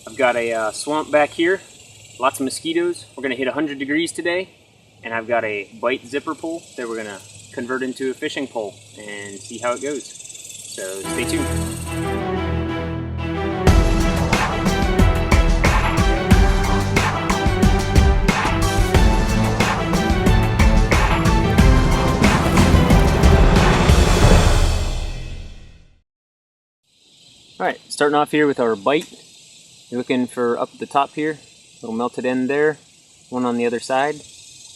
I've got a swamp back here, lots of mosquitoes. We're going to hit 100 degrees today, and I've got a bite zipper pole that we're going to convert into a fishing pole and see how it goes. So stay tuned. Alright, starting off here with our bite. You're looking for up at the top here, little melted end there, one on the other side.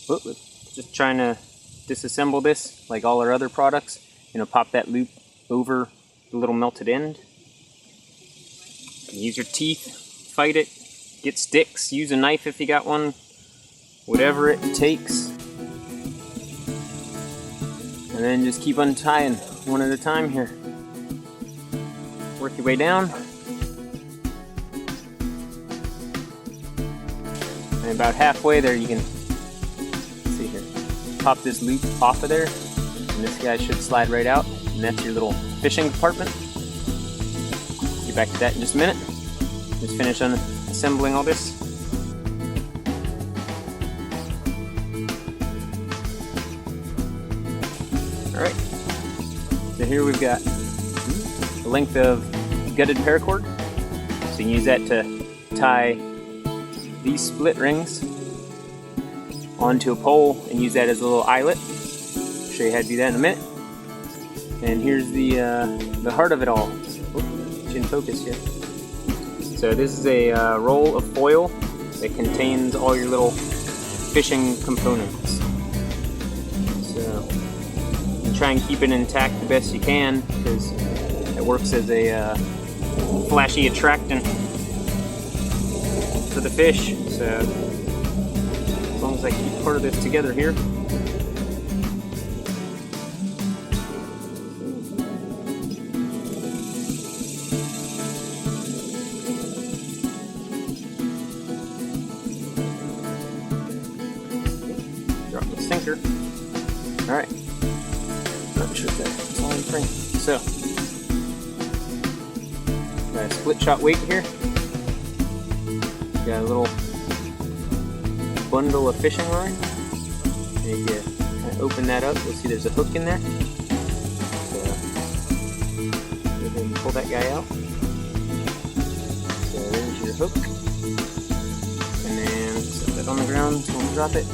Whoop, just trying to disassemble this like all our other products. Pop that loop over the little melted end. Use your teeth, fight it, get sticks, use a knife if you got one, whatever it takes. And then just keep untying one at a time here. Work your way down. And about halfway there you can, let's see here, pop this loop off of there, and this guy should slide right out, and that's your little fishing compartment. Get back to that in just a minute. Just finish assembling all this. Alright, so here we've got a length of gutted paracord, so you can use that to tie these split rings onto a pole and use that as a little eyelet. I'll show you how to do that in a minute. And here's the heart of it all. It's in focus here. So this is a roll of foil that contains all your little fishing components. So you can try and keep it intact the best you can, because it works as a flashy attractant for the fish. So as long as I keep part of this together here. Drop the sinker. Alright. Not sure if that's all in frame. So got a split shot weight here. Got a little bundle of fishing line. And if you kind of open that up, you'll see there's a hook in there. So go ahead and pull that guy out. So there's your hook. And then set that on the ground, so we'll drop it.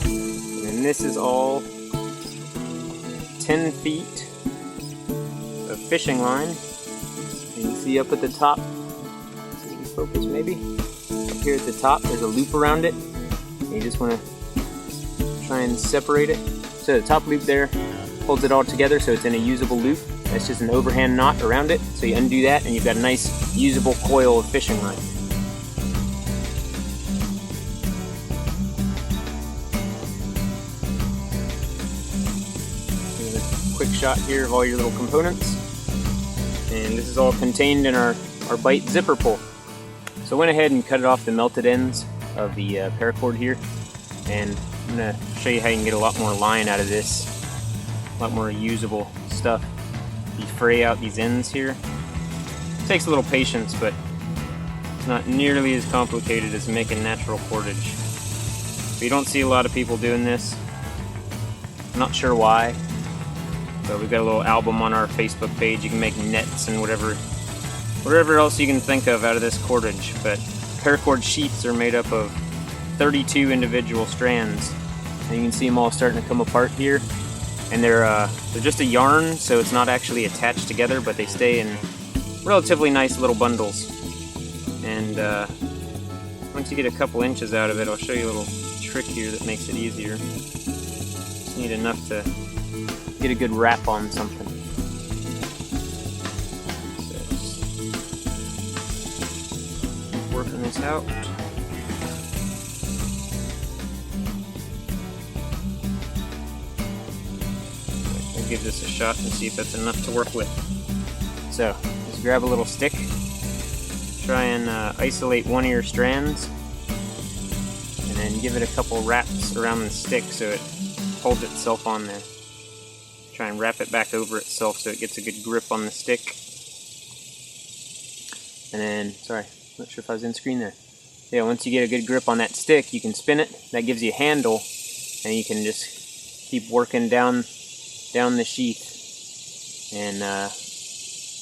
And then this is all 10 feet of fishing line. You can see up at the top, focus maybe, up here at the top there's a loop around it, and you just want to try and separate it. So the top loop there holds it all together, so it's in a usable loop. That's just an overhand knot around it, so you undo that and you've got a nice usable coil of fishing line. Here's a quick shot here of all your little components. And this is all contained in our bite zipper pole. So I went ahead and cut it off the melted ends of the paracord here, and I'm going to show you how you can get a lot more line out of this, a lot more usable stuff. You fray out these ends here. It takes a little patience, but it's not nearly as complicated as making natural cordage. But you don't see a lot of people doing this. I'm not sure why. So we've got a little album on our Facebook page. You can make nets and whatever else you can think of out of this cordage. But paracord sheaths are made up of 32 individual strands, and you can see them all starting to come apart here. And they're just a yarn, so it's not actually attached together, but they stay in relatively nice little bundles. And once you get a couple inches out of it, I'll show you a little trick here that makes it easier. Just need enough to get a good wrap on something. So just keep working this out. We'll give this a shot and see if that's enough to work with. So just grab a little stick, try and isolate one of your strands, and then give it a couple wraps around the stick so it holds itself on there. Try and wrap it back over itself so it gets a good grip on the stick. And then, Not sure if I was in screen there. Yeah, once you get a good grip on that stick, you can spin it. That gives you a handle, and you can just keep working down the sheath, and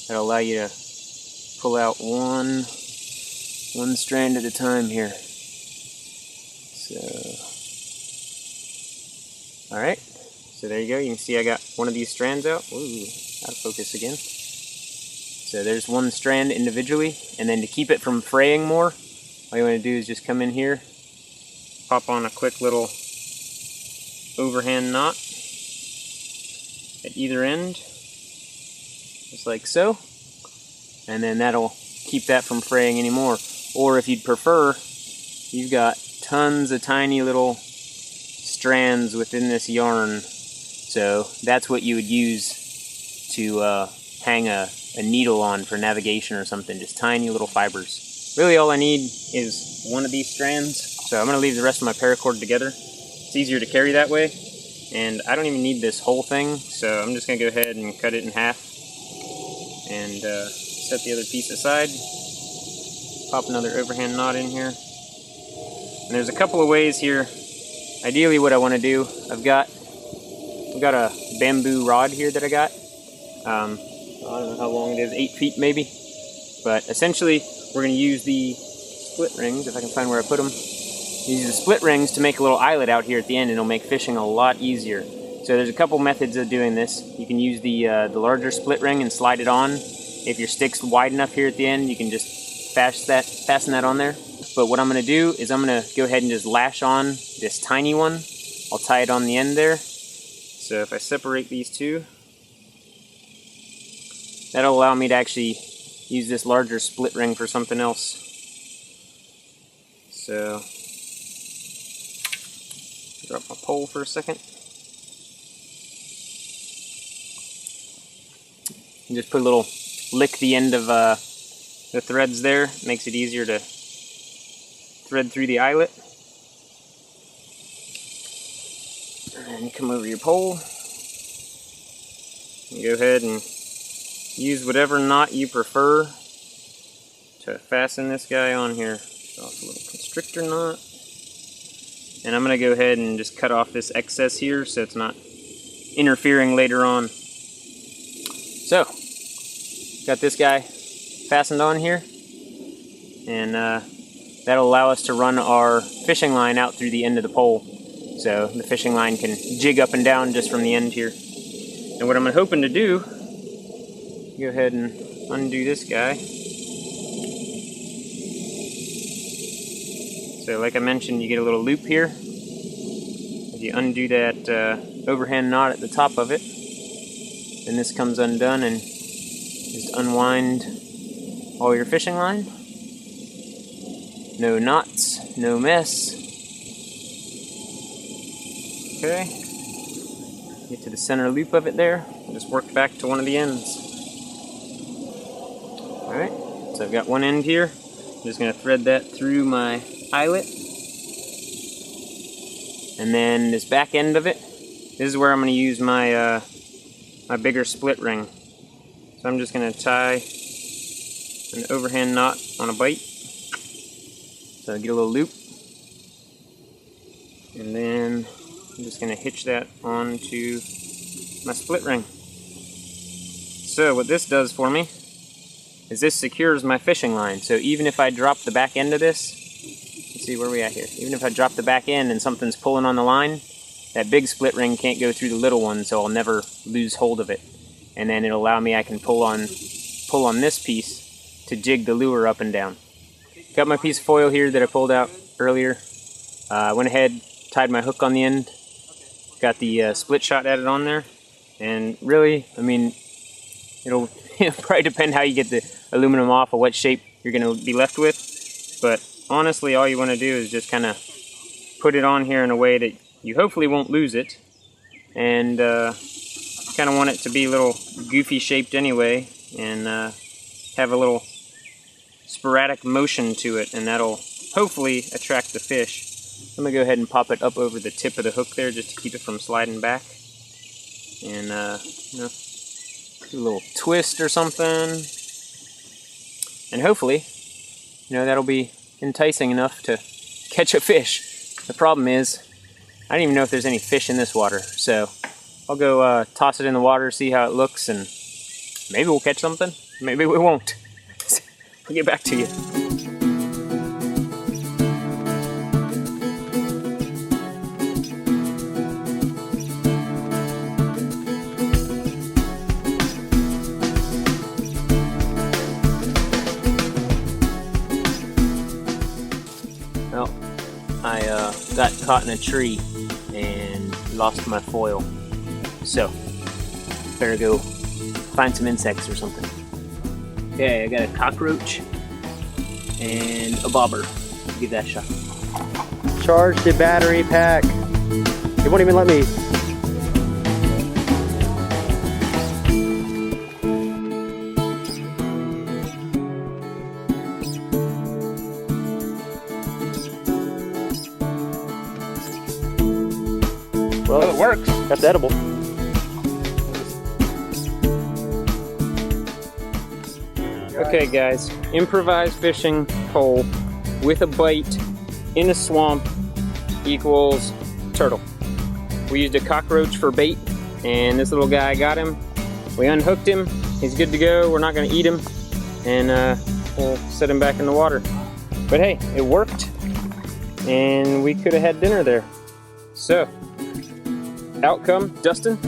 that'll allow you to pull out one strand at a time here. So, all right. So there you go. You can see I got one of these strands out. Ooh, out of focus again. So there's one strand individually, and then to keep it from fraying more, all you want to do is just come in here, pop on a quick little overhand knot at either end, just like so, and then that'll keep that from fraying anymore. Or if you'd prefer, you've got tons of tiny little strands within this yarn, so that's what you would use to hang a needle on for navigation or something, just tiny little fibers. Really all I need is one of these strands, so I'm going to leave the rest of my paracord together. It's easier to carry that way, and I don't even need this whole thing, so I'm just going to go ahead and cut it in half and set the other piece aside. Pop another overhand knot in here. And there's a couple of ways here. Ideally what I want to do, I've got a bamboo rod here that I got. I don't know how long it is, 8 feet maybe. But essentially we're going to use the split rings, if I can find where I put them. Use the split rings to make a little eyelet out here at the end, and it'll make fishing a lot easier. So there's a couple methods of doing this. You can use the larger split ring and slide it on. If your stick's wide enough here at the end, you can just fasten that on there. But what I'm going to do is I'm going to go ahead and just lash on this tiny one. I'll tie it on the end there. So if I separate these two, that'll allow me to actually use this larger split ring for something else. So, drop my pole for a second. And just put a little, lick the end of the threads there. Makes it easier to thread through the eyelet. And come over your pole. And go ahead and use whatever knot you prefer to fasten this guy on here. Off a little constrictor knot. And I'm going to go ahead and just cut off this excess here so it's not interfering later on. So, got this guy fastened on here, and that'll allow us to run our fishing line out through the end of the pole. So the fishing line can jig up and down just from the end here. And what I'm hoping to do, go ahead and undo this guy. So like I mentioned, you get a little loop here. If you undo that overhand knot at the top of it, then this comes undone, and just unwind all your fishing line. No knots, no mess. Okay, get to the center loop of it there, just work back to one of the ends. Alright, so I've got one end here. I'm just going to thread that through my eyelet. And then this back end of it, this is where I'm going to use my my bigger split ring. So I'm just going to tie an overhand knot on a bite. So I get a little loop. And then I'm just going to hitch that onto my split ring. So what this does for me is this secures my fishing line. So even if I drop the back end of this, let's see where we at here. Even if I drop the back end and something's pulling on the line, that big split ring can't go through the little one, so I'll never lose hold of it. And then it'll allow me, I can pull on this piece to jig the lure up and down. Got my piece of foil here that I pulled out earlier. I went ahead, tied my hook on the end, got the split shot added on there, and really, I mean, it'll probably depend how you get the aluminum off or what shape you're going to be left with, but honestly all you want to do is just kind of put it on here in a way that you hopefully won't lose it, and kind of want it to be a little goofy shaped anyway, and have a little sporadic motion to it, and that'll hopefully attract the fish. I'm going to go ahead and pop it up over the tip of the hook there just to keep it from sliding back, and you know, do a little twist or something, and hopefully you know, that'll be enticing enough to catch a fish. The problem is, I don't even know if there's any fish in this water, so I'll go toss it in the water, see how it looks, and maybe we'll catch something, maybe we won't. I'll get back to you. Well, I got caught in a tree and lost my foil, so better go find some insects or something. Okay, I got a cockroach and a bobber. I'll give that a shot. Charge the battery pack. It won't even let me. Well, it works. That's edible. Okay guys, improvised fishing pole with a bite in a swamp equals turtle. We used a cockroach for bait and this little guy got him. We unhooked him, he's good to go, we're not gonna eat him, and we'll set him back in the water. But hey, it worked and we could have had dinner there. So, outcome, Dustin?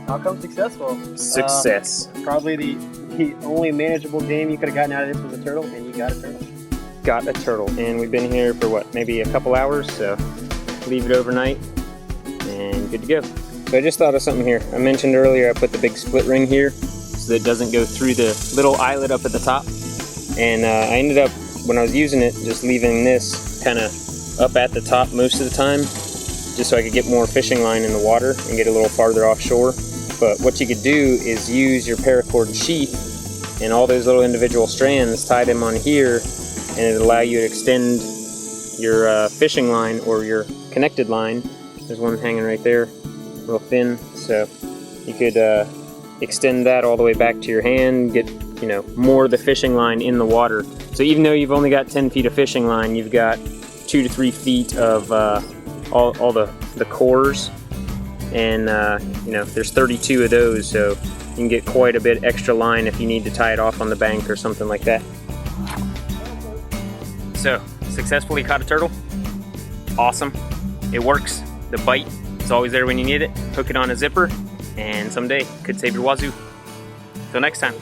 Outcome successful. Success. Probably the only manageable game you could have gotten out of this was a turtle, and you got a turtle. Got a turtle, and we've been here for what, maybe a couple hours, so leave it overnight, and good to go. So I just thought of something here. I mentioned earlier I put the big split ring here so that it doesn't go through the little eyelet up at the top, and I ended up, when I was using it, just leaving this kind of up at the top most of the time, just so I could get more fishing line in the water and get a little farther offshore. But what you could do is use your paracord sheath and all those little individual strands, tie them on here, and it'll allow you to extend your fishing line or your connected line. There's one hanging right there, real thin, so you could extend that all the way back to your hand, get, you know, more of the fishing line in the water. So even though you've only got 10 feet of fishing line, you've got 2 to 3 feet of all the cores, and you know, there's 32 of those, so you can get quite a bit extra line if you need to tie it off on the bank or something like that. So, successfully caught a turtle. Awesome. It works. The bite is always there when you need it. Hook it on a zipper, and someday could save your wazoo. Till next time.